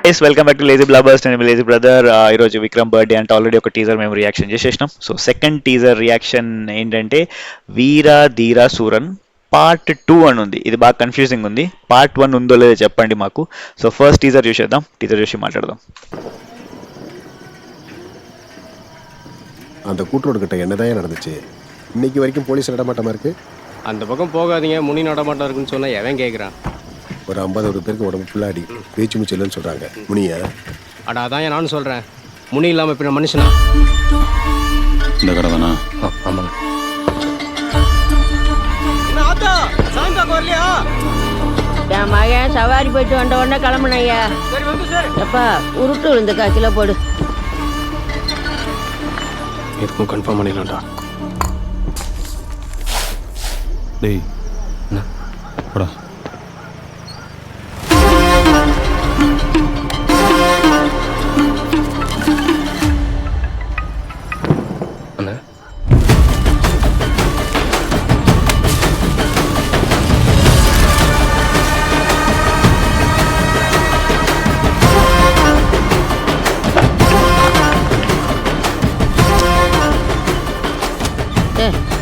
Guys, welcome back to lazy blabbers. నేను lazy brother. ఈరోజు Vikram birthday అంటే ఆల్రెడీ ఒక టీజర్ మేము రియాక్షన్ చేసేసినాం. సో సెకండ్ టీజర్ రియాక్షన్ ఏంటంటే వీరా ధీరా సూరన్ పార్ట్ 2 అని ఉంది. ఇది బాగా కన్ఫ్యూజింగ్ ఉంది. పార్ట్ 1 ఉందో లేదో చెప్పండి మాకు. సో ఫస్ట్ టీజర్ చూసేద్దాం, టీజర్ చూసి మాట్లాడదాం. அந்த கூட்டரோடு கிட்ட என்னதான் நடந்துச்சு இன்னைக்கு வரைக்கும் போலீஸ் நடமாட்டமா இருக்கு. அந்த பக்கம் போகாதீங்க, முனி நடமாட்டம் இருக்குன்னு சொன்னா எவன் கேட்குறான்? ஒரு 50 பேருக்கு உடம்பு ஃபுல்லாடி பேச்சு மூச்சு இல்லைன்னு சொல்றாங்க. முனியா? அட அதான் நானும் சொல்கிறேன், முனி இல்லாமல் இப்போ மனுஷனா? இந்த கடை தானா? ஆமாங்க. வரலையா? என் மகன் சவாரி போயிட்டு வந்த உடனே கிளம்புனையா. எப்பா உருட்டு விழுந்த காய்ச்சல போடு. எதுக்கும் கன்ஃபார்ம் பண்ணிடலாம்டா. டேய் போடா. அண்ணா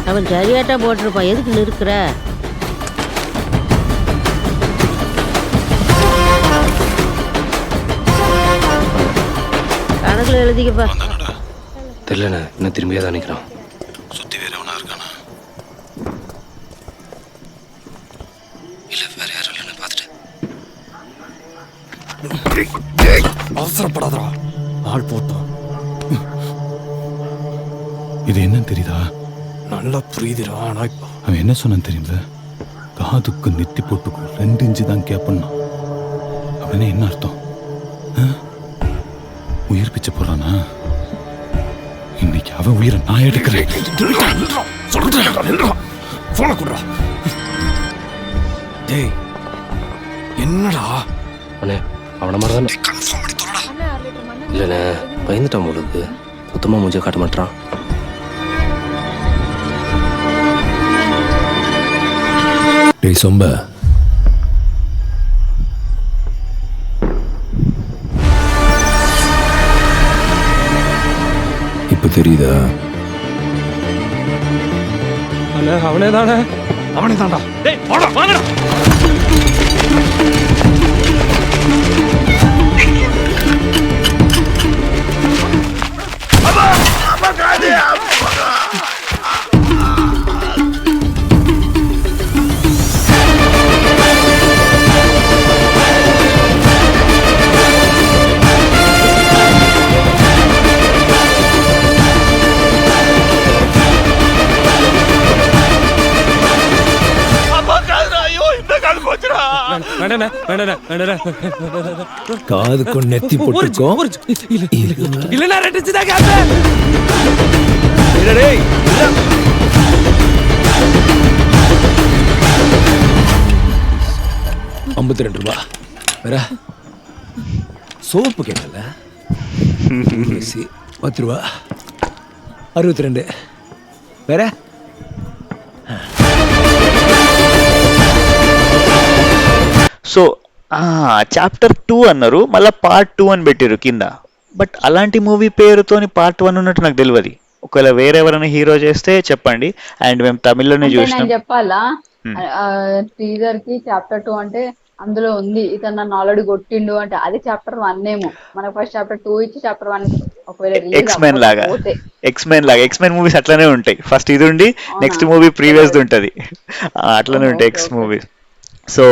அவன் சரியாட்டா போட்டிருப்பான், எதுக்கு நிற்கிற? கணக்குல எழுதிக்கப்பா. தெரியலண்ணே, இன்னும் திரும்பியே தான் நிற்கிறான். சுத்தி வேற எவனா இருக்கானா? இல்லை வேற யாரும் இல்லைன்னு பார்த்துட்டு. அவசரப்படாதடா, ஆள் போட்டோம். இது என்னன்னு தெரியுதா? நல்லா புரியுதுடா. ஆனால் இப்போ அவன் என்ன சொன்னான்னு தெரியும்ல? காதுக்கு நெத்தி போட்டுக்கும் 2 இன்ச்சு தான் கேப்பண்ணா. அவனே என்ன அர்த்தம்? உயிர் பிச்சை போறானா? இன்னைக்கு அவன் உயிரை நான் எடுக்கிறேன். டேய் என்னடா? அண்ணே அவனை மாதிரி தானே. இல்லைண்ணே பயந்துட்டான் உங்களுக்கு. சுத்தமாக மூஞ்ச காட்ட மாட்டான். டேய் சொம்ப, இப்ப தெரியுதா? அண்ணே அவனே தானே. அவனே தான்டா. டேய் வாடா வாங்கடா. காதுக்கு நெத்தி போட்டுக்கோ. இல்லைண்ணா ரெட்டிச்சுதான் கேப்பேன். 52 ரூபா வேற. சோப்பு கேட்டல 10 ரூபா. 62 வேற. సో చాప్టర్ 2 అన్నారు, మళ్ళీ పార్ట్ 2 అని పెట్టారు కింద. బట్ అలాంటి మూవీ పేరుతోని పార్ట్ 1 ఉన్నట్టు నాకు తెలియదు. ఒకవేళ వేరే ఎవరైనా హీరో చేస్తే చెప్పండి. అండ్ మేము తమిళ్లోనే చూసినాం. చెప్పాలా టీజర్ కి చాప్టర్ 2 అంటే అందులో ఉంది ఇతను నన్ను ఆల్రెడీ కొట్టిండు అంటే అది చాప్టర్ 1 ఏమో. మనకు ఫస్ట్ చాప్టర్ 2 ఇచ్చి చాప్టర్ 1 ఒకవేళ ఎక్స్మెన్ లాగా ఎక్స్మెన్ మూవీస్ అట్లనే ఉంటాయి. ఫస్ట్ ఇది ఉండి నెక్స్ట్ మూవీ ప్రీవియస్ ఉంటది, అట్లనే ఉంటాయి ఎక్స్ మూవీస్. సో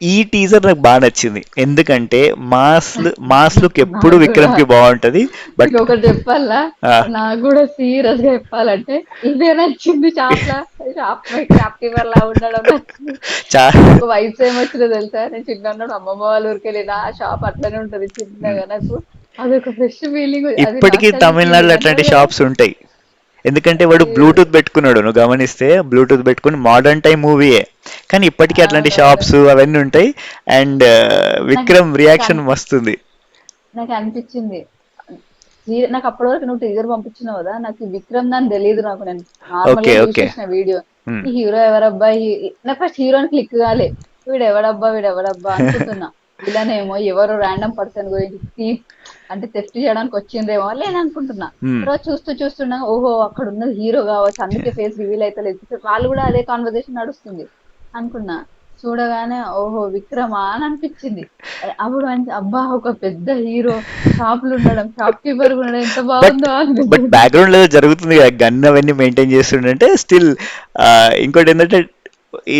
ఈ టీజర్ నాకు బాగా నచ్చింది, ఎందుకంటే మాస్ లుక్ ఎప్పుడు విక్రమ్ కి బాగుంటది. బట్ ఒకటి చెప్పాలా, నాకు కూడా సీరియస్ గా చెప్పాలంటే ఇదే నచ్చింది. షాప్ కీపర్ లా ఉండడం వయసు ఏమొచ్చిందో తెలుసా? నేను చిన్నప్పుడు అమ్మమ్మ వాళ్ళ ఊరికి వెళ్ళిన ఆ షాప్ అట్లనే ఉంటది చిన్నగా. నాకు అదొక ఫ్రెష్ ఫీలింగ్. ఇప్పటికీ తమిళనాడులో అట్లాంటి షాప్స్ ఉంటాయి. ఎందుకంటే వాడు బ్లూటూత్ పెట్టుకున్నాడు, నువ్వు గమనిస్తే బ్లూటూత్ పెట్టుకుని మోడర్న్ టైం మూవీయే, కానీ ఇప్పటికీ అట్లాంటి షాప్స్ అవన్నీ ఉంటాయి. అండ్ విక్రమ్ రియాక్షన్ మస్తుంది. నాకు అనిపించింది, నాకు అప్పటి వరకు నువ్వు టీజర్ పంపించినావు కదా, నాకు విక్రమ్ దాన్ని తెలియదు. నాకు నేను నార్మల్ చూసిన వీడియో, ఈ హీరో ఎవరబ్బా, నాకు ఫస్ట్ హీరోని క్లిక్ కాలే, వీడెవడబ్బా అనుకుంటున్నా. విలన్ ఏమో ఎవరు ర్యాండమ్ పర్సన్ గురించి అంటే థెఫ్ట్ చేయడానికి వచ్చిందేమో లేదనుకుంటున్నా. Hmm. తర్వాత చూస్తున్నా ఓహో అక్కడ ఉన్నది హీరో కావచ్చు, అందుకే ఫేస్ రివీల్ అయితే లేదు, వాళ్ళు కూడా అదే కాన్వర్జేషన్ నడుస్తుంది అనుకున్నా. చూడగానే ఓహో విక్రమా అని అనిపించింది. అప్పుడు అబ్బా ఒక పెద్ద హీరో షాపులు ఉండడం, షాప్ కీపర్ ఉండడం ఎంత బాగుందో బట్ అనిపించింది. బ్యాక్గ్రౌండ్ లో జరుగుతుంది కదా, గన్ అవన్నీ మెయింటైన్ చేస్తుండే స్టిల్. ఇంకోటి ఏంటంటే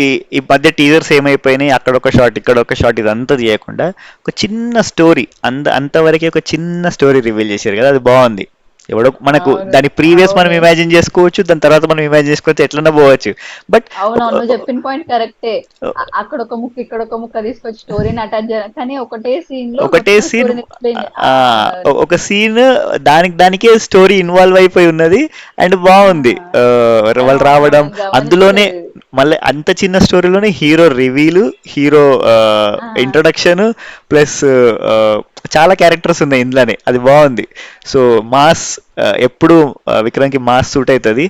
ఈ ఈ మధ్య టీజర్స్ ఏమైపోయినాయి, అక్కడ ఒక షాట్ ఇక్కడ ఒక షాట్ ఇదంతా చేయకుండా ఒక చిన్న స్టోరీ అంతవరకే ఒక చిన్న స్టోరీ రివీల్ చేశారు కదా, అది బాగుంది. ఎవడో మనకు అవును దాని ప్రీవియస్ మనం అవును ఇమాజిన్ చేసుకోవచ్చు, దాని తర్వాత మనం ఇమాజిన్ చేసుకోవచ్చు, ఎట్లన్నా పోవచ్చు. బట్ అవునవును నువ్వు చెప్పిన పాయింట్ కరెక్టే. అక్కడ ఒక ముక్క ఇక్కడ ఒక ముక్క తీసుకొచ్చి స్టోరీని అటాచ్ చేయాలి, కానీ ఒకటే సీన్ లో ఒకటే మొత్తం సీన్, స్టోరీని ఎక్స్ప్లెయిన్ ఒక సీన్ దానికే స్టోరీ ఇన్వాల్వ్ అయిపోయి ఉన్నది అండ్ బాగుంది. వాళ్ళు రావడం అందులోనే గమనించలేదు. మళ్ళీ అంత చిన్న స్టోరీలోనే హీరో రివీలు, హీరో ఇంట్రొడక్షన్ ప్లస్ చాలా క్యారెక్టర్స్ ఉన్నాయి ఇందులోనే, అది బాగుంది. సో మాస్ ఎప్పుడు విక్రమ్కి మాస్ సూట్ అవుతుంది.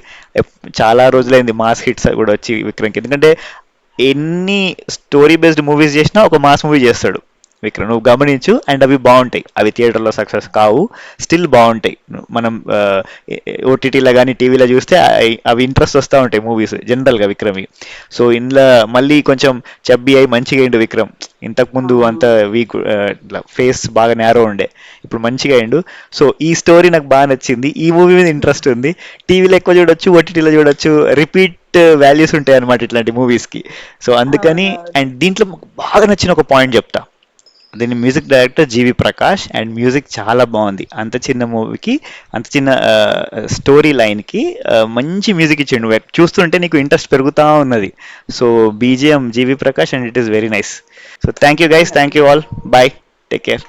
చాలా రోజులైంది మాస్ హిట్స్ కూడా వచ్చి విక్రమ్కి, ఎందుకంటే ఎన్ని స్టోరీ బేస్డ్ మూవీస్ చేసినా ఒక మాస్ మూవీ చేస్తాడు విక్రమ్, నువ్వు గమనించు. అండ్ అవి బాగుంటాయి, అవి థియేటర్లో సక్సెస్ కావు, స్టిల్ బాగుంటాయి. మనం ఓటీటీలో కానీ టీవీలో చూస్తే అవి ఇంట్రెస్ట్ వస్తూ ఉంటాయి మూవీస్ జనరల్గా విక్రమ్వి. సో ఇందులో మళ్ళీ కొంచెం చబ్బీ అయి మంచిగా అయిండు విక్రమ్. ఇంతకుముందు అంత వీక్, ఇట్లా ఫేస్ బాగా నేరో ఉండే, ఇప్పుడు మంచిగా అయిండు. సో ఈ స్టోరీ నాకు బాగా నచ్చింది, ఈ మూవీ మీద ఇంట్రెస్ట్ ఉంది. టీవీలో ఎక్కువ చూడొచ్చు, ఓటీటీలో చూడొచ్చు, రిపీట్ వాల్యూస్ ఉంటాయి అనమాట ఇట్లాంటి మూవీస్కి. సో అందుకని, అండ్ దీంట్లో మాకు బాగా నచ్చిన ఒక పాయింట్ చెప్తా. దీని music director GV Prakash, and music చాలా బాగుంది. అంత చిన్న మూవీకి, అంత చిన్న స్టోరీ లైన్కి మంచి మ్యూజిక్ ఇచ్చిండు, నువ్వు చూస్తుంటే నీకు ఇంట్రెస్ట్ పెరుగుతూ ఉన్నది. So BGM GV Prakash, and it is very nice. So thank you guys, thank you all, bye, take care.